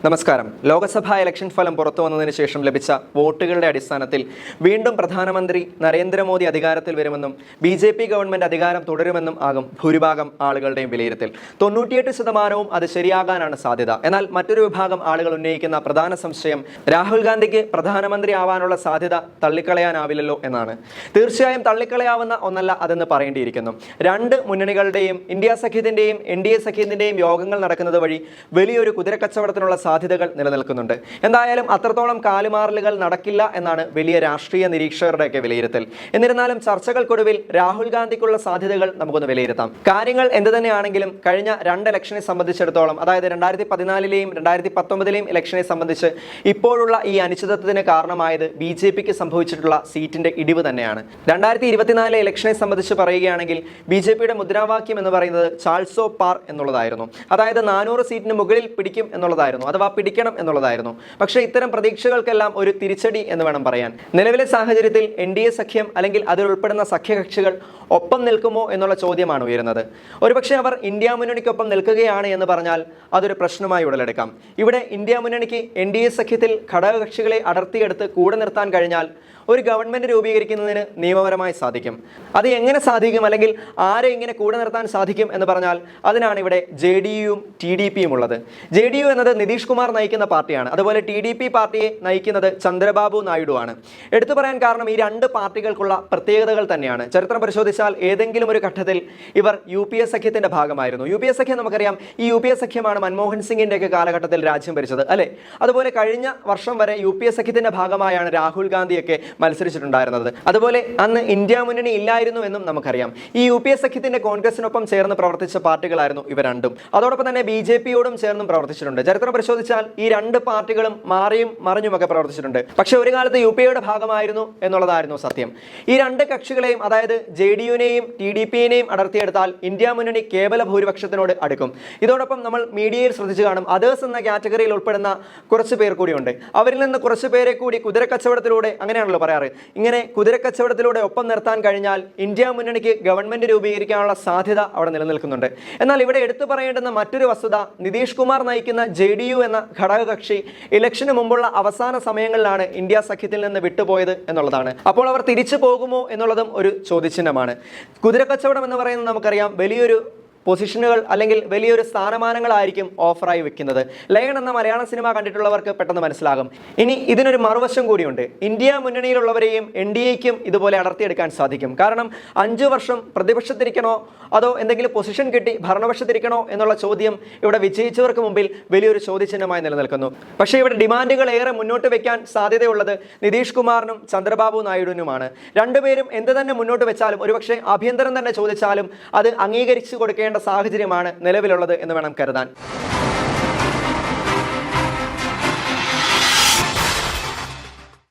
നമസ്കാരം. ലോക്സഭാ ഇലക്ഷൻ ഫലം പുറത്തു വന്നതിന് ശേഷം ലഭിച്ച വോട്ടുകളുടെ അടിസ്ഥാനത്തിൽ വീണ്ടും പ്രധാനമന്ത്രി നരേന്ദ്രമോദി അധികാരത്തിൽ വരുമെന്നും BJP ഗവൺമെന്റ് അധികാരം തുടരുമെന്നും ആകും ഭൂരിഭാഗം ആളുകളുടെയും വിലയിരുത്തൽ. 98% അത് ശരിയാകാനാണ് സാധ്യത. എന്നാൽ മറ്റൊരു വിഭാഗം ആളുകൾ ഉന്നയിക്കുന്ന പ്രധാന സംശയം രാഹുൽ ഗാന്ധിക്ക് പ്രധാനമന്ത്രി ആവാനുള്ള സാധ്യത തള്ളിക്കളയാനാവില്ലല്ലോ എന്നാണ്. തീർച്ചയായും തള്ളിക്കളയാവുന്ന ഒന്നല്ല അതെന്ന് പറയേണ്ടിയിരിക്കുന്നു. രണ്ട് മുന്നണികളുടെയും ഇന്ത്യ സഖ്യത്തിന്റെയും NDA സഖ്യത്തിന്റെയും യോഗങ്ങൾ നടക്കുന്നത് വഴി വലിയൊരു കുതിരക്കച്ചവടത്തിനുള്ള സാധ്യതകൾ നിലനിൽക്കുന്നുണ്ട്. എന്തായാലും അത്രത്തോളം കാലുമാറലുകൾ നടക്കില്ല എന്നാണ് വലിയ രാഷ്ട്രീയ നിരീക്ഷകരുടെയൊക്കെ വിലയിരുത്തൽ. എന്നിരുന്നാലും ചർച്ചകൾക്കൊടുവിൽ രാഹുൽ ഗാന്ധിക്കുള്ള സാധ്യതകൾ നമുക്കൊന്ന് വിലയിരുത്താം. കാര്യങ്ങൾ എന്ത് തന്നെയാണെങ്കിലും കഴിഞ്ഞ രണ്ട് ഇലക്ഷനെ സംബന്ധിച്ചിടത്തോളം, അതായത് 2014ലെയും 2019ലെയും ഇലക്ഷനെ സംബന്ധിച്ച് ഇപ്പോഴുള്ള ഈ അനിശ്ചിതത്വത്തിന് കാരണമായത് BJPക്ക് സംഭവിച്ചിട്ടുള്ള സീറ്റിന്റെ ഇടിവ് തന്നെയാണ്. 2024 ഇലക്ഷനെ സംബന്ധിച്ച് പറയുകയാണെങ്കിൽ BJPയുടെ മുദ്രാവാക്യം എന്ന് പറയുന്നത് ചാൾസോ പാർ എന്നുള്ളതായിരുന്നു. അതായത് 400 സീറ്റിന് മുകളിൽ പിടിക്കും എന്നുള്ളതായിരുന്നു, അഥവാ പിടിക്കണം എന്നുള്ളതായിരുന്നു. പക്ഷേ ഇത്തരം പ്രതീക്ഷകൾക്കെല്ലാം ഒരു തിരിച്ചടി എന്ന് വേണം പറയാൻ. നിലവിലെ സാഹചര്യത്തിൽ NDA സഖ്യം അല്ലെങ്കിൽ അതിലുൾപ്പെടുന്ന സഖ്യകക്ഷികൾ ഒപ്പം നിൽക്കുമോ എന്നുള്ള ചോദ്യമാണ് ഉയരുന്നത്. ഒരുപക്ഷെ അവർ ഇന്ത്യ മുന്നണിക്കൊപ്പം നിൽക്കുകയാണ് എന്ന് പറഞ്ഞാൽ അതൊരു പ്രശ്നമായി ഉടലെടുക്കാം. ഇവിടെ ഇന്ത്യ മുന്നണിക്ക് NDA സഖ്യത്തിൽ ഘടകകക്ഷികളെ അടർത്തിയെടുത്ത് കൂടെ നിർത്താൻ കഴിഞ്ഞാൽ ഒരു ഗവൺമെന്റ് രൂപീകരിക്കുന്നതിന് നിയമപരമായി സാധിക്കും. അത് എങ്ങനെ സാധിക്കും, അല്ലെങ്കിൽ ആരെ ഇങ്ങനെ കൂടെ നിർത്താൻ സാധിക്കും എന്ന് പറഞ്ഞാൽ അതിനാണ് ഇവിടെ JDUവും TDPയും ഉള്ളത്. JDU എന്നത് നിതീഷ് കുമാർ നയിക്കുന്ന പാർട്ടിയാണ്. അതുപോലെ TDP പാർട്ടിയെ നയിക്കുന്നത് ചന്ദ്രബാബു നായിഡു ആണ്. എടുത്തു പറയാൻ കാരണം ഈ രണ്ട് പാർട്ടികൾക്കുള്ള പ്രത്യേകതകൾ തന്നെയാണ്. ചരിത്രം പരിശോധിച്ചാൽ ഏതെങ്കിലും ഒരു ഘട്ടത്തിൽ ഇവർ UPA സഖ്യത്തിന്റെ ഭാഗമായിരുന്നു. UPA സഖ്യം നമുക്കറിയാം, ഈ UPA സഖ്യമാണ് മൻമോഹൻ സിംഗിന്റെ ഒക്കെ കാലഘട്ടത്തിൽ രാജ്യം ഭരിച്ചത്, അല്ലെ? അതുപോലെ കഴിഞ്ഞ വർഷം വരെ UPA സഖ്യത്തിന്റെ ഭാഗമായാണ് രാഹുൽ ഗാന്ധിയൊക്കെ മത്സരിച്ചിട്ടുണ്ടായിരുന്നത്. അതുപോലെ അന്ന് ഇന്ത്യ മുന്നണി ഇല്ലായിരുന്നു എന്നും നമുക്കറിയാം. ഈ UPA സഖ്യത്തിന്റെ കോൺഗ്രസിനൊപ്പം ചേർന്ന് പ്രവർത്തിച്ച പാർട്ടികളായിരുന്നു ഇവ രണ്ടും. അതോടൊപ്പം തന്നെ BJPയോടും ചേർന്നും പ്രവർത്തിച്ചിട്ടുണ്ട്. ചരിത്രം പരിശോധിച്ചാൽ ഈ രണ്ട് പാർട്ടികളും മാറിയും മറിഞ്ഞുമൊക്കെ പ്രവർത്തിച്ചിട്ടുണ്ട്. പക്ഷെ ഒരു കാലത്ത് UPAയുടെ ഭാഗമായിരുന്നു എന്നുള്ളതായിരുന്നു സത്യം. ഈ രണ്ട് കക്ഷികളെയും, അതായത് JDUവിനെയും TDPയെയും അടർത്തിയെടുത്താൽ ഇന്ത്യ മുന്നണി കേവല ഭൂരിപക്ഷത്തിനോട് അടുക്കും. ഇതോടൊപ്പം നമ്മൾ മീഡിയയിൽ ശ്രദ്ധിച്ചു കാണും, അതേഴ്സ് എന്ന കാറ്റഗറിയിൽ ഉൾപ്പെടുന്ന കുറച്ച് പേർ കൂടിയുണ്ട്. അവരിൽ നിന്ന് കുറച്ച് പേരെ കൂടി കുതിരക്കച്ചവടത്തിലൂടെ, അങ്ങനെയാണല്ലോ പറയാറ്, ഇങ്ങനെ കുതിരക്കച്ചവടത്തിലൂടെ ഒപ്പം നിർത്താൻ കഴിഞ്ഞാൽ ഇന്ത്യ മുന്നണിക്ക് ഗവൺമെന്റ് രൂപീകരിക്കാനുള്ള സാധ്യത അവിടെ നിലനിൽക്കുന്നുണ്ട്. എന്നാൽ ഇവിടെ എടുത്തു പറയേണ്ടുന്ന മറ്റൊരു വസ്തുത, നിതീഷ് കുമാർ നയിക്കുന്ന JDU എന്ന ഘടകകക്ഷി ഇലക്ഷന് മുമ്പുള്ള അവസാന സമയങ്ങളിലാണ് ഇന്ത്യ സഖ്യത്തിൽ നിന്ന് വിട്ടുപോയത് എന്നുള്ളതാണ്. അപ്പോൾ അവർ തിരിച്ചു പോകുമോ എന്നുള്ളതും ഒരു ചോദ്യചിഹ്നമാണ്. കുതിരക്കച്ചവടം എന്ന് പറയുന്നത് നമുക്കറിയാം വലിയൊരു പൊസിഷനുകൾ അല്ലെങ്കിൽ വലിയൊരു സ്ഥാനമാനങ്ങളായിരിക്കും ഓഫറായി വെക്കുന്നത്. ലയൺ എന്ന മലയാളം സിനിമ കണ്ടിട്ടുള്ളവർക്ക് പെട്ടെന്ന് മനസ്സിലാകും. ഇനി ഇതിനൊരു മറുവശം കൂടിയുണ്ട്. ഇന്ത്യ മുന്നണിയിലുള്ളവരെയും NDAയ്ക്കും ഇതുപോലെ അടർത്തിയെടുക്കാൻ സാധിക്കും. കാരണം 5 വർഷം പ്രതിപക്ഷത്തിരിക്കണോ അതോ എന്തെങ്കിലും പൊസിഷൻ കിട്ടി ഭരണപക്ഷത്തിരിക്കണോ എന്നുള്ള ചോദ്യം ഇവിടെ വിജയിച്ചവർക്ക് മുമ്പിൽ വലിയൊരു ചോദ്യചിഹ്നമായി നിലനിൽക്കുന്നു. പക്ഷേ ഇവിടെ ഡിമാൻഡുകൾ ഏറെ മുന്നോട്ട് വെക്കാൻ സാധ്യതയുള്ളത് നിതീഷ് കുമാറിനും ചന്ദ്രബാബു നായിഡുവിനുമാണ്. രണ്ടുപേരും എന്ത് തന്നെ മുന്നോട്ട് വെച്ചാലും, ഒരുപക്ഷെ ആഭ്യന്തരം തന്നെ ചോദിച്ചാലും അത് അംഗീകരിച്ചു കൊടുക്കേണ്ട സാഹചര്യമാണ് നിലവിലുള്ളത് എന്ന് വേണം കരുതാൻ.